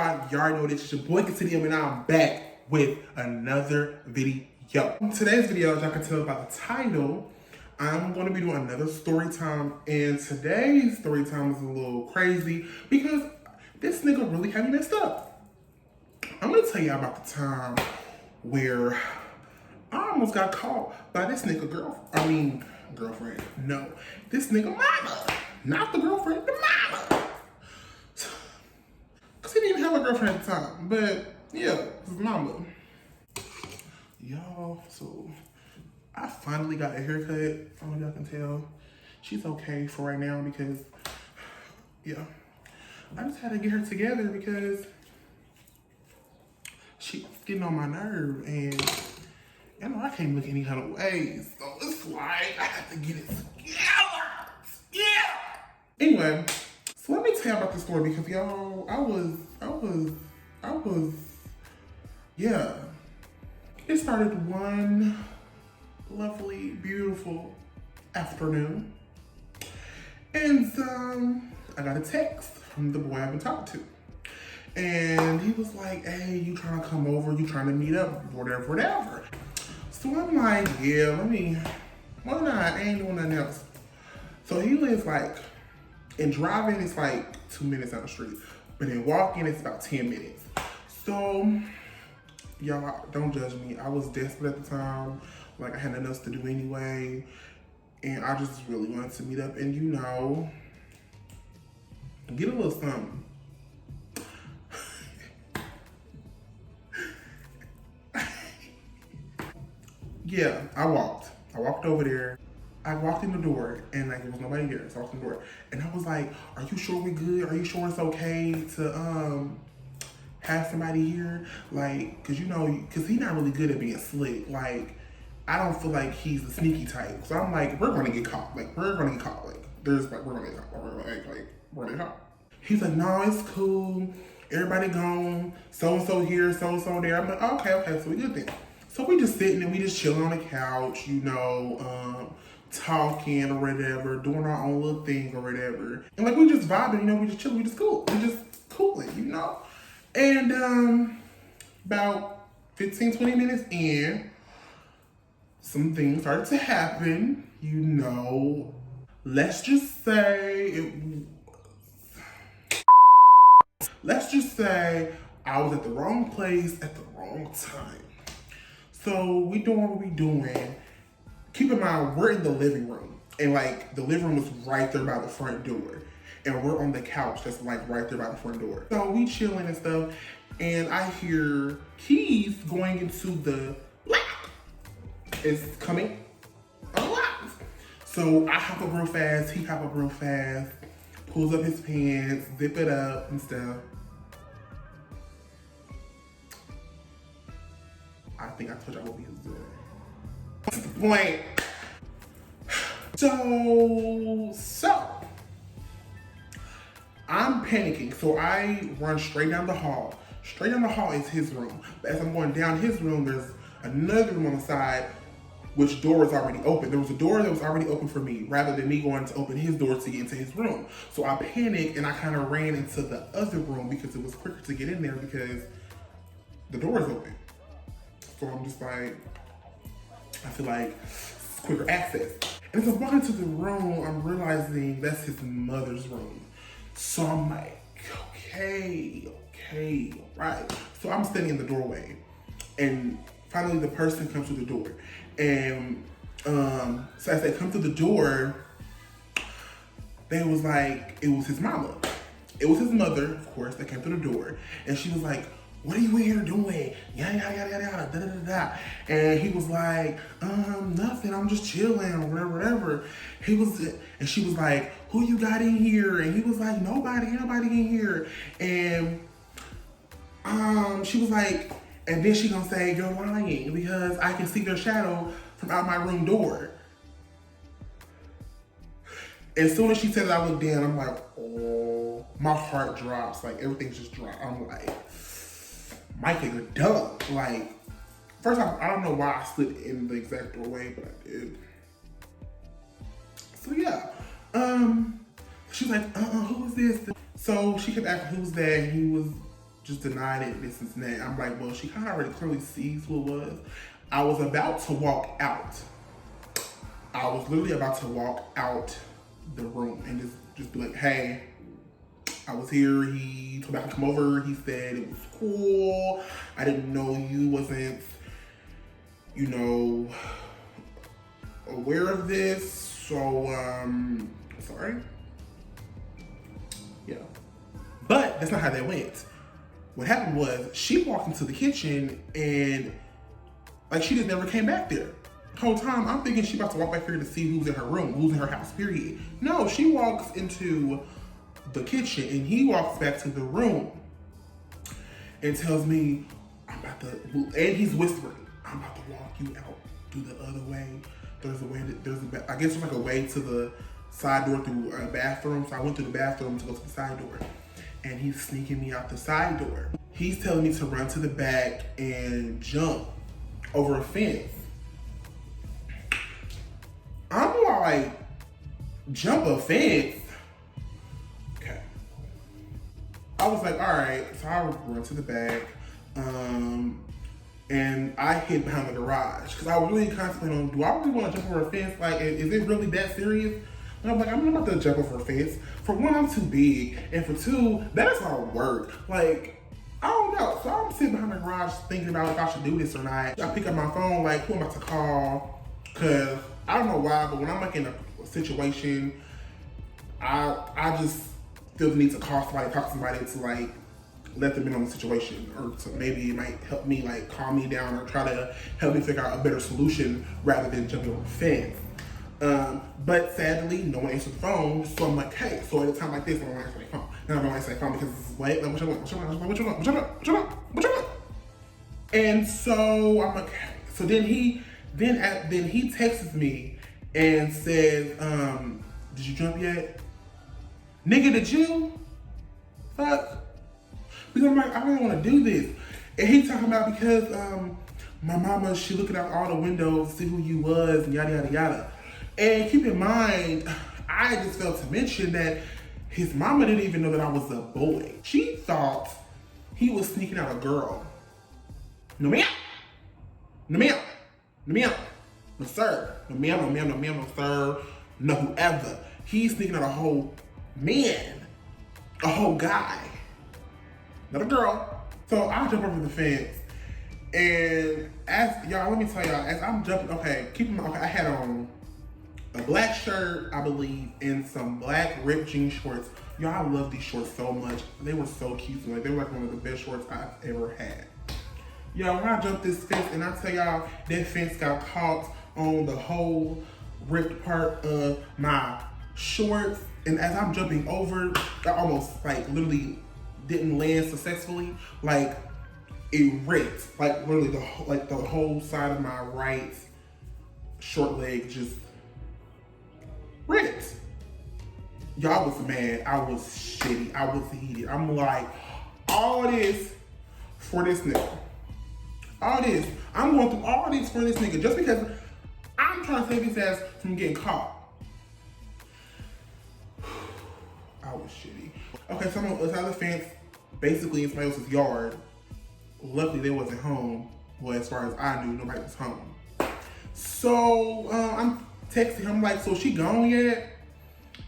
y'all? Y'all know this is your boy Continuum, and I'm back with another video. In today's video, as y'all can tell by the title, I'm going to be doing another story time, and today's story time is a little crazy because this nigga really had me messed up. I'm going to tell y'all about the time where I almost got caught by this nigga girlfriend. No, this nigga mama. Not the girlfriend, the mama. Cause he didn't even have a girlfriend at the time. But yeah, his mama. Y'all, so I finally got a haircut. I don't know if y'all can tell. She's okay for right now because, yeah. I just had to get her together because she's getting on my nerve and you know I can't look any kind of ways. So it's like I have to get it together. Yeah. Anyway, so let me tell you about the story because y'all, I was, yeah. It started one lovely, beautiful afternoon. And I got a text from the boy I've been talking to. And he was like, hey, you trying to come over? You trying to meet up? Whatever. So I'm like, yeah, why not? I ain't doing nothing else. So he lives like, in driving, it's like 2 minutes down the street. But in walking, it's about 10 minutes. So, y'all, don't judge me. I was desperate at the time. Like, I had nothing else to do anyway. And I just really wanted to meet up and, you know, get a little something. Yeah, I walked over there. I walked in the door and like there was nobody there. So I walked in the door and I was like, are you sure we good? Are you sure it's okay to have somebody here? Like, cause you know, cause he's not really good at being slick. Like, I don't feel like he's the sneaky type. So I'm like, we're gonna get caught. Like, we're gonna get caught. Like, there's like, we're gonna get caught. We're gonna get caught. He's like, no, it's cool. Everybody gone. So-and-so here, so-and-so there. I'm like, okay, so we good then. So we just sitting and we just chilling on the couch, you know, talking or whatever, doing our own little thing or whatever. And like we just vibing, you know, we just chilling, we just cool. We just cooling, you know. And about 15, 20 minutes in, some things started to happen, you know. Let's just say I was at the wrong place at the wrong time. So we doing what we doing. Keep in mind, we're in the living room. And like, the living room is right there by the front door. And we're on the couch that's like right there by the front door. So we chilling and stuff. And I hear keys going into the lock. It's coming unlocked. So I hop up real fast. He hop up real fast. Pulls up his pants, zip it up and stuff. I think I told y'all what we was doing. What's the point? So I'm panicking. So I run straight down the hall. Straight down the hall is his room. But as I'm going down his room, there's another room on the side, which door is already open. There was a door that was already open for me, rather than me going to open his door to get into his room. So I panicked and I kind of ran into the other room because it was quicker to get in there because the door is open. So I'm just like, I feel like it's quicker access. And as I'm walking to the room, I'm realizing that's his mother's room. So I'm like, okay, all right. So I'm standing in the doorway. And finally the person comes through the door. And so as they come through the door, they was like, it was his mama. It was his mother, of course, that came through the door. And she was like, what are you in here doing? Yada, da, da, da, da. And he was like, nothing, I'm just chilling, or whatever. And she was like, who you got in here? And he was like, nobody in here. And she was like, and then she gonna say, you're lying because I can see their shadow from out my room door. As soon as she said that, I looked down, I'm like, oh, my heart drops, like everything's just dropped. I'm like, Mike, you're dumb. Like, first off, I don't know why I slid in the exact doorway, but I did. So yeah, she was like, who is this? So she kept asking who's that, and he was just denied it, this and that. I'm like, well, she kind of already clearly sees who it was. I was about to walk out. I was literally about to walk out the room and just be like, hey, I was here. He told me I could come over. He said it was cool. I didn't know you wasn't, you know, aware of this. So, sorry. Yeah. But that's not how that went. What happened was she walked into the kitchen and like she just never came back there. The whole time I'm thinking she about to walk back here to see who's in her room, who's in her house, period. No, she walks into the kitchen and he walks back to the room and tells me, I'm about to, and he's whispering, I'm about to walk you out through the other way. There's a way, I guess there's like a way to the side door through a bathroom. So I went through the bathroom to go to the side door and he's sneaking me out the side door. He's telling me to run to the back and jump over a fence. I'm like, jump a fence? Okay. I was like, all right. So I run to the back, and I hid behind the garage because I was really concentrating on, do I really want to jump over a fence? Like, is it really that serious? And I'm like, I'm not gonna jump over a fence. For one, I'm too big, and for two, that's all work. Like, I don't know. So I'm sitting behind the garage thinking about if I should do this or not. I pick up my phone, like, who am I to call? Because I don't know why, but when I'm like in a situation, I just feel the need to call somebody, talk to somebody to like let them in on the situation, or to maybe it might help me like calm me down or try to help me figure out a better solution rather than jumping over a fence. But sadly, no one answered the phone, so I'm like, hey, so at a time like this, I don't answer the phone. And I don't answer the phone because it's late, like, what you want? And so I'm like, hey. So then he texts me and says, did you jump yet? Nigga, did you? Fuck. Because I'm like, I don't want to do this. And he talking about because my mama, she looking out all the windows to see who you was and yada, yada, yada. And keep in mind, I just failed to mention that his mama didn't even know that I was a boy. She thought he was sneaking out a girl. No ma'am. No ma'am. No ma'am. No sir. No ma'am, no ma'am, no ma'am, no sir. No whoever. He's sneaking out a whole man. A whole guy. Not a girl. So I jump over the fence. And as y'all, let me tell y'all, as I'm jumping, okay, keep in mind, okay, I had on a black shirt, I believe, and some black ripped jean shorts. Y'all, I love these shorts so much. They were so cute. Like, they were like one of the best shorts I've ever had. Y'all, when I jumped this fence, and I tell y'all, that fence got caught on the whole ripped part of my shorts. And as I'm jumping over, I almost like literally didn't land successfully. Like, it ripped. Like literally the whole side of my right short leg just ripped. Y'all was mad. I was shitty. I was heated. I'm like, all this for this nigga. All this. I'm going through all this for this nigga just because I'm trying to save his ass from getting caught. I was shitty. Okay, so I'm on the side of the fence, basically in somebody else's yard. Luckily, they wasn't home. Well, as far as I knew, nobody was home. So I'm texting him like, so she gone yet?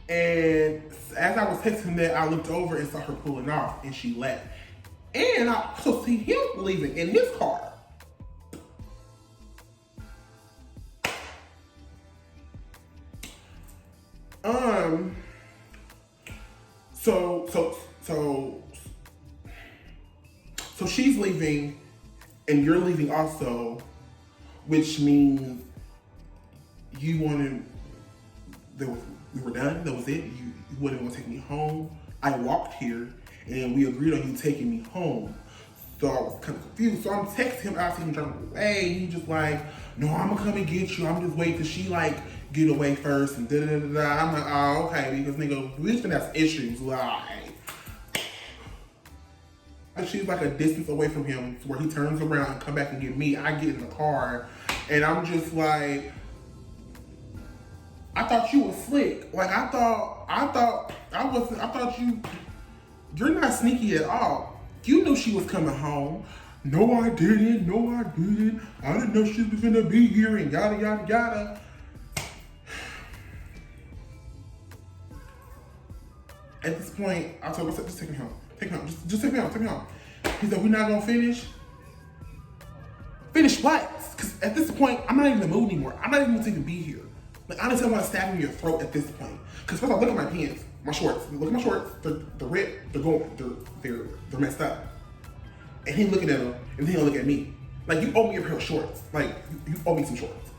And as I was texting that, I looked over and saw her pulling off, and she left. And I also see him leaving in his car. So she's leaving, and you're leaving also, which means you wanted. We were done. That was it. You wouldn't want to take me home. I walked here, and we agreed on you taking me home. So I was kind of confused. So I'm texting him, asking him driving away. He just like, no, I'm gonna come and get you. I'm just waiting till she like get away first and da da da da. I'm like, oh, okay, because nigga, we just gonna have issues. Like, she's like a distance away from him where he turns around and come back and get me. I get in the car, and I'm just like, I thought you was slick. Like you're not sneaky at all. You knew she was coming home. No, I didn't. No, I didn't. I didn't know she was gonna be here and yada, yada, yada. At this point, I told myself, just take me home. Take me home. Just take me home. Take me home. He said, we're not gonna finish? Finish what? Because at this point, I'm not even in the mood anymore. I'm not even to even be here. Like, honestly, I want to stab in your throat at this point. Because first of all, look at my pants, my shorts. Look at my shorts. They're ripped. They're messed up. And he looking at them, and then he'll look at me. Like, you owe me a pair of shorts. Like, you owe me some shorts.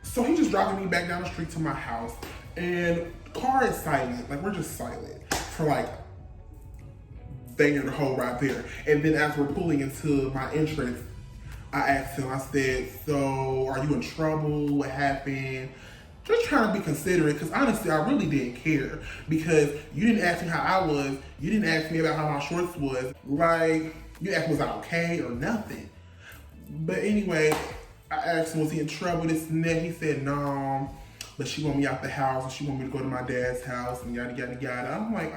So he's just driving me back down the street to my house, and the car is silent. Like, we're just silent for like the whole ride there. And then as we're pulling into my entrance, I asked him, I said, so are you in trouble? What happened? Just trying to be considerate, because honestly, I really didn't care. Because you didn't ask me how I was. You didn't ask me about how my shorts was. Like, you asked me, was I okay or nothing? But anyway, I asked him, was he in trouble, this and that? He said, no, but she want me out the house, and she want me to go to my dad's house, and yada, yada, yada. I'm like,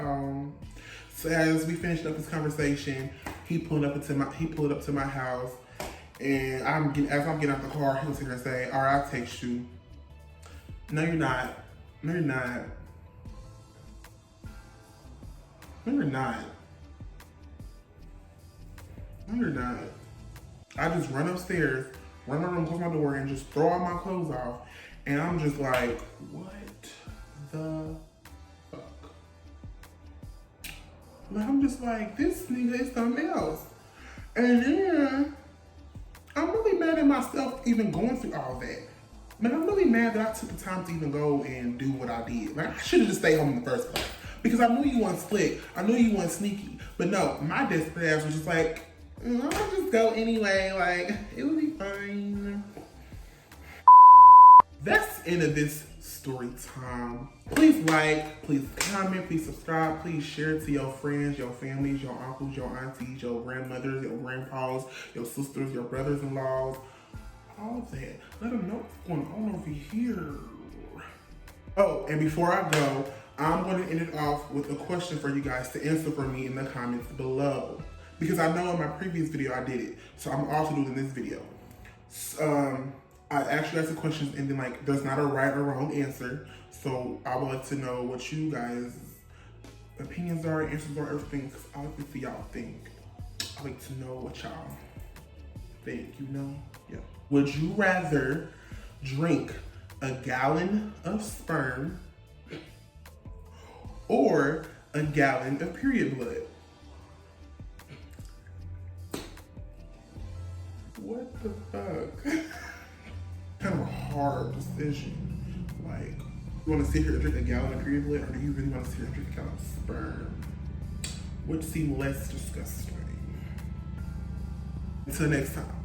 So as we finished up this conversation, he pulled up to my house, and as I'm getting out the car, he was sitting there saying, all right, I'll text you. No, you're not. No, you're not. No, you're not. No, you're not. I just run upstairs, run my room, close my door, and just throw all my clothes off. And I'm just like, what the fuck? Like, I'm just like, this nigga is something else. And then, I'm really mad at myself even going through all that. Man, I'm really mad that I took the time to even go and do what I did. Like, I should have just stayed home in the first place. Because I knew you weren't slick. I knew you weren't sneaky. But no, my desperate ass was just like, I'll just go anyway. Like, it would be fine. That's the end of this story time. Please like, please comment, please subscribe, please share it to your friends, your families, your uncles, your aunties, your grandmothers, your grandpas, your sisters, your brothers-in-laws. All that. Let them know what's going on over here. Oh, and before I go, I'm going to end it off with a question for you guys to answer for me in the comments below. Because I know in my previous video I did it. So I'm also doing this video. I actually asked the questions and then like there's not a right or wrong answer. So I would like to know what you guys' opinions are, answers are, everything. Because I like to see y'all think. I like to know what y'all think, you know? Yeah. Would you rather drink a gallon of sperm or a gallon of period blood? What the fuck? Kind of a hard decision. Like, you want to sit here and drink a gallon of period blood, or do you really want to sit here and drink a gallon of sperm? Which seems less disgusting? Until next time.